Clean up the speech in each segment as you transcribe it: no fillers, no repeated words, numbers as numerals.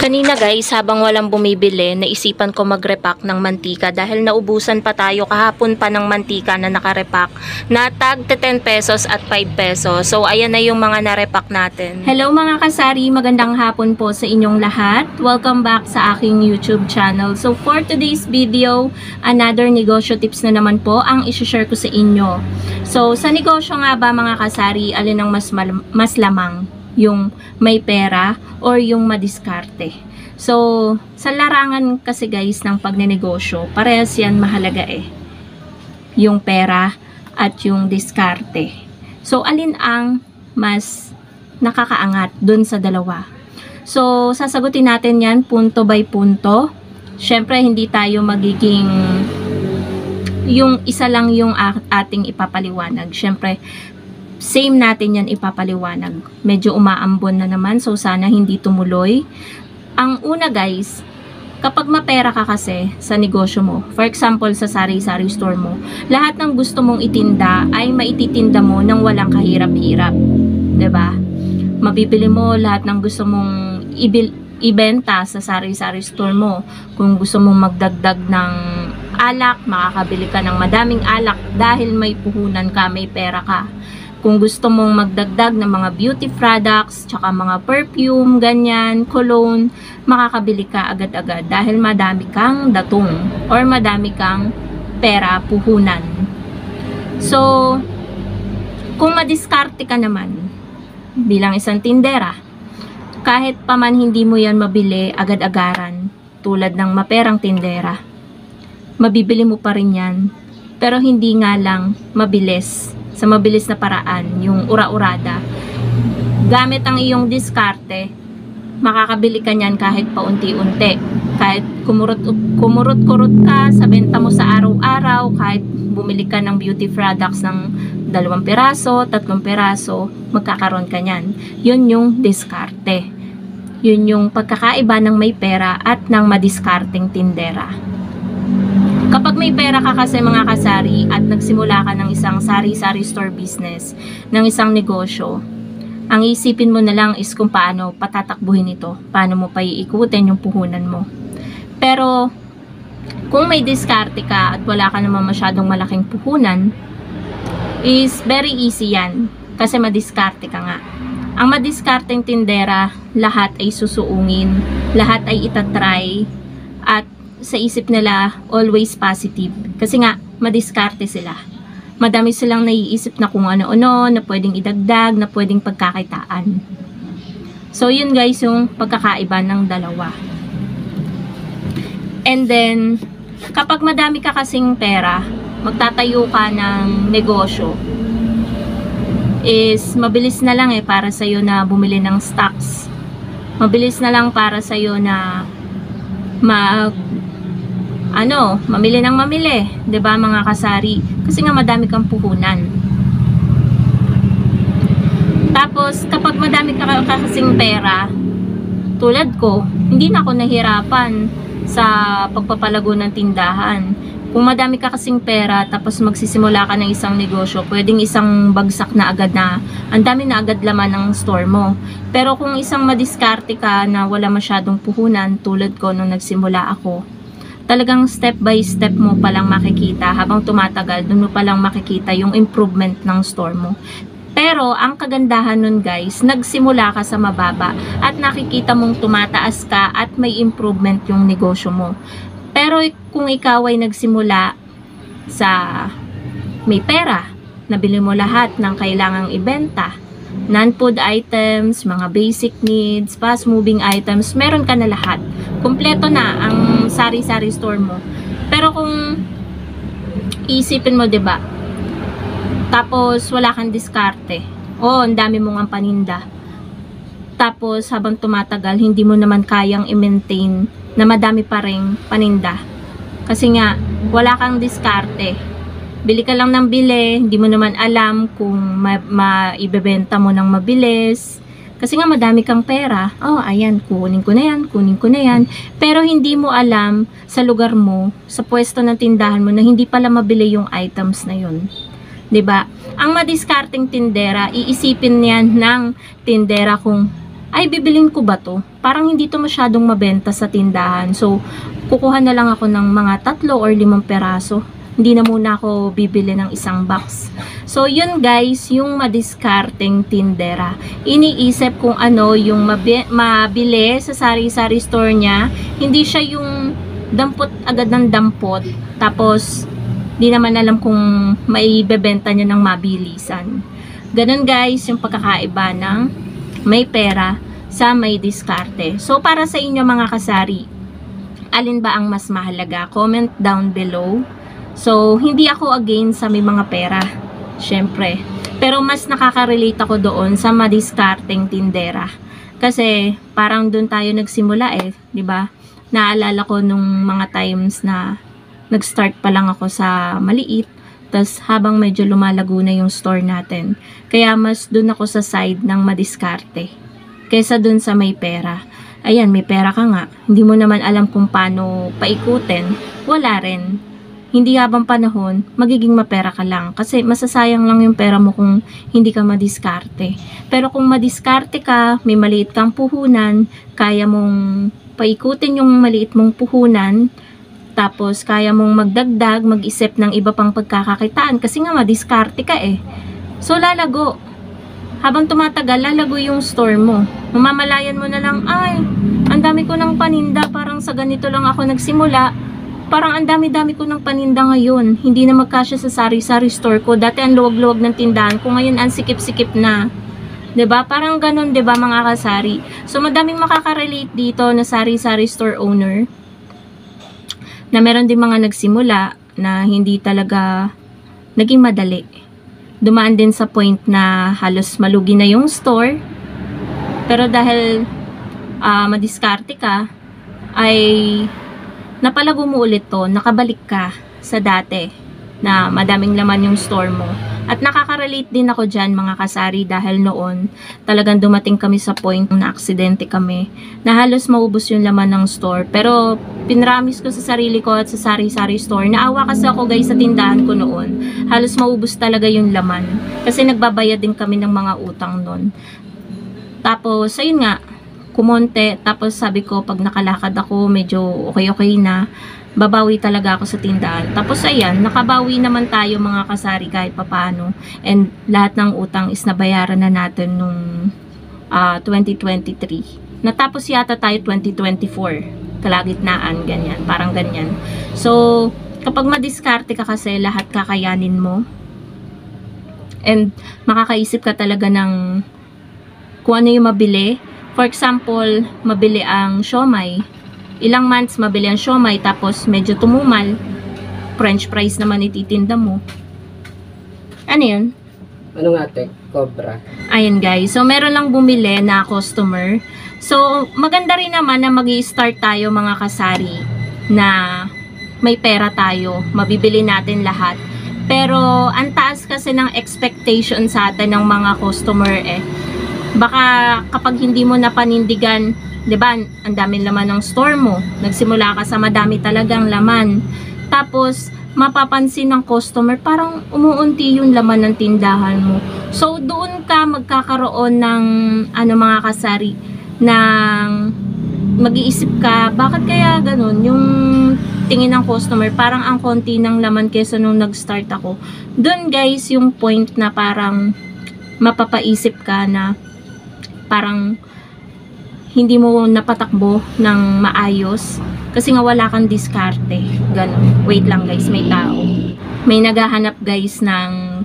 Kanina guys, habang walang bumibili, naisipan ko mag-repack ng mantika dahil naubusan pa tayo kahapon pa ng mantika na nakarepack na tag 10 pesos at 5 pesos. So ayan na yung mga narepack natin. Hello mga kasari, magandang hapon po sa inyong lahat. Welcome back sa aking YouTube channel. So for today's video, another negosyo tips na naman po ang isi-share ko sa inyo. So sa negosyo nga ba mga kasari, alin ang mas lamang? Yung may pera or yung madiskarte. So, sa larangan kasi guys ng pagnenegosyo, parehas yan mahalaga eh. Yung pera at yung diskarte. So, alin ang mas nakakaangat dun sa dalawa? So, sasagutin natin yan punto by punto. Syempre, hindi tayo magiging yung isa lang yung ating ipapaliwanag. Syempre, same natin yan ipapaliwanag. Medyo umaambon na naman, so sana hindi tumuloy. Ang una guys, kapag mapera ka kasi sa negosyo mo, for example sa sari-sari store mo, lahat ng gusto mong itinda ay maititinda mo nang walang kahirap-hirap. 'Di ba? Mabibili mo lahat ng gusto mong ibenta sa sari-sari store mo. Kung gusto mong magdagdag ng alak, makakabili ka ng madaming alak dahil may puhunan ka, may pera ka. Kung gusto mong magdagdag ng mga beauty products, tsaka mga perfume, ganyan, cologne, makakabili ka agad-agad dahil madami kang datong or madami kang pera, puhunan. So, kung madiskarte ka naman bilang isang tindera, kahit pa man hindi mo yan mabili agad-agaran tulad ng maperang tindera, mabibili mo pa rin yan, pero hindi nga lang mabilis. Sa mabilis na paraan, yung ura-urada. Gamit ang iyong diskarte, makakabili ka niyan kahit paunti-unti. Kahit kumurot-kurot ka sa benta mo sa araw-araw, kahit bumili ka ng beauty products ng 2 piraso, 3 piraso, magkakaroon ka niyan. Yun yung diskarte. Yun yung pagkakaiba ng may pera at ng madiskarteng tindera. Kapag may pera ka kasi mga kasari at nagsimula ka ng isang sari-sari store business, ng isang negosyo, ang isipin mo na lang is kung paano patatakbuhin ito, paano mo pa iikutin yung puhunan mo. Pero kung may diskarte ka at wala ka naman masyadong malaking puhunan, is very easy yan kasi madiskarte ka nga. Ang madiskarteng tindera, lahat ay susuungin, lahat ay itatry, at sa isip nila always positive kasi nga madiskarte sila. Madami silang naiisip na kung ano-ano na pwedeng idagdag, na pwedeng pagkakitaan. So yun guys yung pagkakaiba ng dalawa. And then kapag madami ka kasing pera, magtatayo ka ng negosyo, is mabilis na lang para sa iyo na bumili ng stocks. Mabilis na lang para sa iyo na mamili ng mamili, 'di ba mga kasari? Kasi nga madami kang puhunan. Tapos kapag madami ka kasing pera, tulad ko, hindi na ako nahirapan sa pagpapalago ng tindahan. Kung madami ka kasing pera tapos magsisimula ka ng isang negosyo, pwedeng isang bagsak na agad na ang dami na agad laman ng store mo. Pero kung isang madiskarte ka na wala masyadong puhunan, tulad ko nung nagsimula ako, talagang step by step mo palang makikita, habang tumatagal, doon mo palang makikita yung improvement ng store mo. Pero ang kagandahan nun guys, nagsimula ka sa mababa at nakikita mong tumataas ka at may improvement yung negosyo mo. Pero kung ikaw ay nagsimula sa may pera, nabili mo lahat ng kailangang ibenta, non-food items, mga basic needs, fast-moving items, meron ka na lahat. Kompleto na ang sari-sari store mo. Pero kung isipin mo, 'di ba? Tapos wala kang diskarte. Ang dami mong ang paninda. Tapos habang tumatagal, hindi mo naman kayang i-maintain na madami pa ring paninda. Kasi nga wala kang diskarte. Bili ka lang ng bili, hindi mo naman alam kung maibebenta mo ng mabilis. Kasi nga madami kang pera. Ayan, kunin ko na yan, kunin ko na yan. Pero hindi mo alam sa lugar mo, sa pwesto ng tindahan mo, na hindi pala mabili yung items na yun. 'Di ba? Ang madiskarteng tindera, iisipin niyan ng tindera kung ay bibilin ko ba to? Parang hindi to masyadong mabenta sa tindahan. So, kukuha na lang ako ng mga 3 or 5 peraso. Hindi na muna ako bibili ng isang box. So, yun guys, yung madiskarteng tindera. Iniisip kung ano yung mabili sa sari-sari store niya. Hindi siya yung dampot agad ng dampot. Tapos, di naman alam kung may bebenta niya ng mabilisan. Ganun guys, yung pagkakaiba ng may pera sa may diskarte. So, para sa inyo mga kasari, alin ba ang mas mahalaga? Comment down below. So, hindi ako against sa may mga pera. Syempre. Pero mas nakaka-relate ako doon sa madiskarteng tindera. Kasi, parang doon tayo nagsimula eh. 'Di ba? Naalala ko nung mga times na nag-start pa lang ako sa maliit. Tas habang medyo lumalago na yung store natin. Kaya mas doon ako sa side ng madiskarte. Kaysa doon sa may pera. Ayan, may pera ka nga. Hindi mo naman alam kung paano paikutin. Wala rin. Hindi habang panahon, magiging mapera ka lang. Kasi masasayang lang yung pera mo kung hindi ka madiskarte. Pero kung madiskarte ka, may maliit kang puhunan, kaya mong paikutin yung maliit mong puhunan, tapos kaya mong magdagdag, mag-isip ng iba pang pagkakakitaan kasi nga madiskarte ka eh. So lalago. Habang tumatagal, lalago yung store mo. Mamamalayan mo na lang, ay, ang dami ko ng paninda, parang sa ganito lang ako nagsimula. Parang ang dami-dami ko ng paninda ngayon. Hindi na magkasya sa sari-sari store ko. Dati ang luwag-luwag ng tindahan ko. Ngayon ang sikip-sikip na. 'Di ba? Parang ganun 'di ba mga kasari? So madaming makaka-relate dito na sari-sari store owner. Na meron din mga nagsimula na hindi talaga naging madali. Dumaan din sa point na halos malugi na yung store. Pero dahil madiskarte ka, ay napalago mo ulit to, nakabalik ka sa dati na madaming laman yung store mo. At nakaka-relate din ako dyan mga kasari dahil noon talagang dumating kami sa point na aksidente kami na halos maubos yung laman ng store. Pero pinramis ko sa sarili ko at sa sari-sari store. Naawa kasi ako guys sa tindahan ko noon. Halos maubos talaga yung laman kasi nagbabayad din kami ng mga utang noon. Tapos ayun nga, kumonte, tapos sabi ko pag nakalakad ako medyo okay na, babawi talaga ako sa tindahan. Tapos ayan, nakabawi naman tayo mga kasari kahit papano, and lahat ng utang is nabayaran na natin nung 2023. Natapos yata tayo 2024, kalagitnaan, ganyan, parang ganyan. So kapag madiskarte ka kasi lahat kakayanin mo and makakaisip ka talaga ng kung ano yung mabili. For example, mabili ang siomai. Ilang months mabili ang siomai tapos medyo tumumal. French fries naman ititinda mo. Ano yun? Ano nga te? Cobra. Ayan guys. So meron lang bumili na customer. So maganda rin naman na mag-i-start tayo mga kasari na may pera tayo. Mabibili natin lahat. Pero ang taas kasi ng expectation sa atin ng mga customer eh. Baka kapag hindi mo napanindigan, 'di ba? Ang dami laman ng store mo. Nagsimula ka sa madami talagang laman. Tapos mapapansin ng customer parang umuunti yung laman ng tindahan mo. So doon ka magkakaroon ng mga kasari ng mag-iisip ka, bakit kaya ganun? Yung tingin ng customer, parang ang konti ng laman kesa nung nag-start ako. Doon guys, yung point na parang mapapaisip ka na parang hindi mo napatakbo ng maayos kasi nga wala kang diskarte. Ganun. Wait lang guys, may tao. May naghahanap guys ng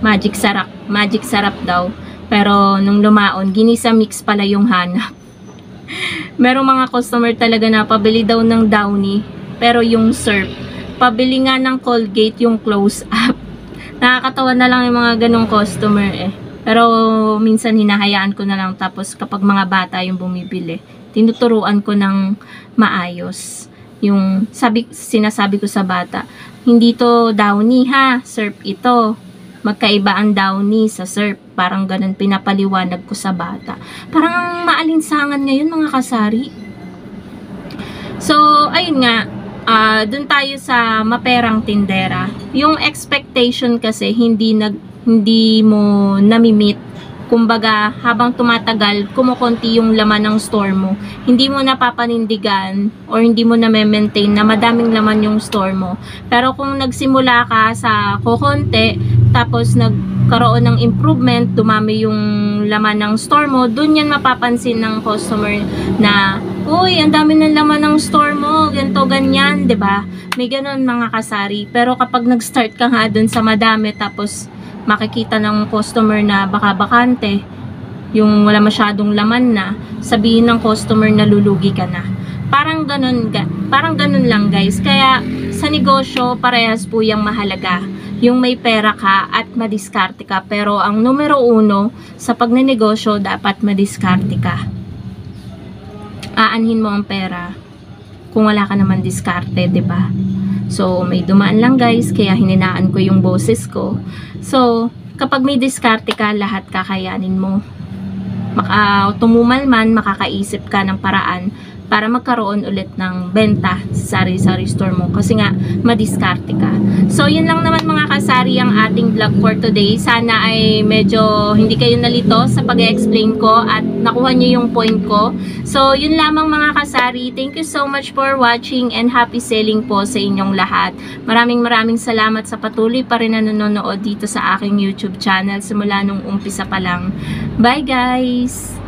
magic sarap. Magic sarap daw. Pero nung lumaon, ginisa mix pala yung hanap. Merong mga customer talaga na pabili daw ng Downy, pero yung syrup. Pabili nga ng Colgate yung close up. Nakakatawa na lang yung mga ganong customer eh. Pero minsan hinahayaan ko na lang, tapos kapag mga bata yung bumibili, tinuturuan ko ng maayos. Yung sinasabi ko sa bata, hindi to Downy ha, syrup ito. Magkaiba ang Downy sa syrup. Parang ganun pinapaliwanag ko sa bata. Parang maalinsangan ngayon mga kasari. So, ayun nga, dun tayo sa maperang tindera. Yung expectation kasi hindi mo nami-meet kumbaga, habang tumatagal, kumukonti yung laman ng store mo. Hindi mo napapanindigan or hindi mo na maintain na madaming laman yung store mo. Pero kung nagsimula ka sa kukonti, tapos nagkaroon ng improvement, dumami yung laman ng store mo, dun yan mapapansin ng customer na, uy, ang dami ng laman ng store mo, ganito, ganyan, 'di ba? May ganun mga kasari. Pero kapag nag-start ka nga dun sa madami, tapos makikita ng customer na baka bakante, yung wala masyadong laman na, sabihin ng customer na lulugi ka na. Parang ganun lang guys. Kaya sa negosyo, parehas po yung mahalaga. Yung may pera ka at madiskarte ka. Pero ang numero uno sa pagnenegosyo, dapat madiskarte ka. Aanhin mo ang pera kung wala ka naman diskarte, 'di ba? So, may dumaan lang guys, kaya hininaan ko yung boses ko. So, kapag may diskarte ka, lahat kakayanin mo. Tumumal man, makakaisip ka ng paraan para magkaroon ulit ng benta sa sari-sari store mo. Kasi nga, madiskarte ka. So, yun lang naman mga kasari ang ating vlog for today. Sana ay medyo hindi kayo nalito sa pag-explain ko at nakuha nyo yung point ko. So, yun lamang mga kasari. Thank you so much for watching and happy selling po sa inyong lahat. Maraming salamat sa patuloy pa rin na nanonood dito sa aking YouTube channel simula nung umpisa pa lang. Bye guys!